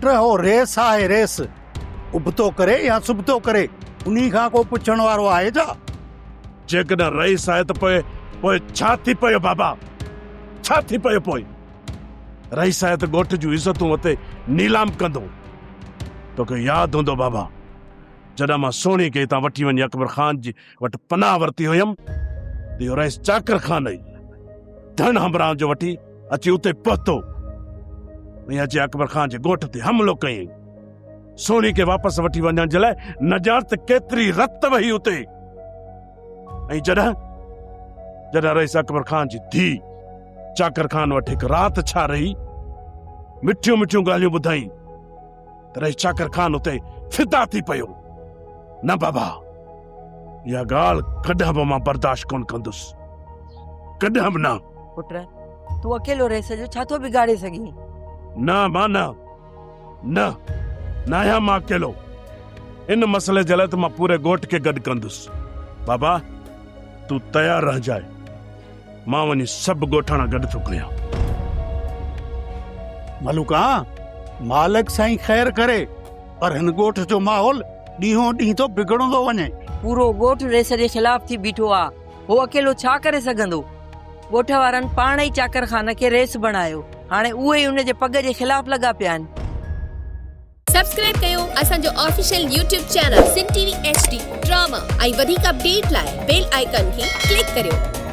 पुट हो रेस आहे रेस, उबतो करे या सुबतो करे, उन्हीं खां को पुछण वारो आहे छा? जेकॾहिं रईस आहे त पोइ छा थी पियो बाबा, छा थी पियो पोइ? रईस आहे त ॻोठ जूं इज़तूं उते नीलाम कंदो। तोखे यादि हूंदो बाबा, जॾहिं मां सोणी खे हितां वठी वञी अकबर ख़ान जी वटि पनाह वरिती हुयमि त इहो रईस चाकर ख़ान ई धन हमराह जो वठी अची उते पहुतो ऐं अची अकबर ख़ान जे ॻोठ ते हमिलो कयईं। सोणी खे वापसि वठी वञण जे लाइ न ॼाण त केतिरी रत वही उते। ऐं जॾहिं रईस अकबर ख़ान जी धीउ चाकर ख़ान वटि हिकु राति छा रही, मिठियूं मिठियूं ॻाल्हियूं ॿुधाई त रईस चाकर ख़ान उते फिदा थी पियो। न बाबा, इहा ॻाल्हि कॾहिं बि मां बर्दाश्त कोन कंदुसि, कॾहिं बि न। पुट तू अकेलो रह सजो छा तो बिगाड़े सगी? न मां न आहियां मां अकेलो। इन मसइले जे लाइ त मां पूरे ॻोठ खे गॾु कंदुसि। बाबा तूं तयारु रहिजाए, मां वञी सभु ॻोठाणा गॾु थो कयां। मलूका, मालिक साईं ख़ैर करे, पर हिन ॻोठ जो माहौल ॾींहों ॾींहुं तो बिगड़ंदो वञे। पूरो ॻोठ रेस जे खिलाफ थी बीठो आ, हो अकेलो छा करे सघंदो? ॻोठ वारनि पाण ई चाकर ख़ान खे रेस बणायो, हाणे उहे ई उन जे पग जे खिलाफ लॻा पिया आहिनि। सब्सक्राइब कयो असांजो official YouTube channel Singh TV HD drama ऐं वधीक अपडेट लाइ बेल आइकन खे क्लिक करियो।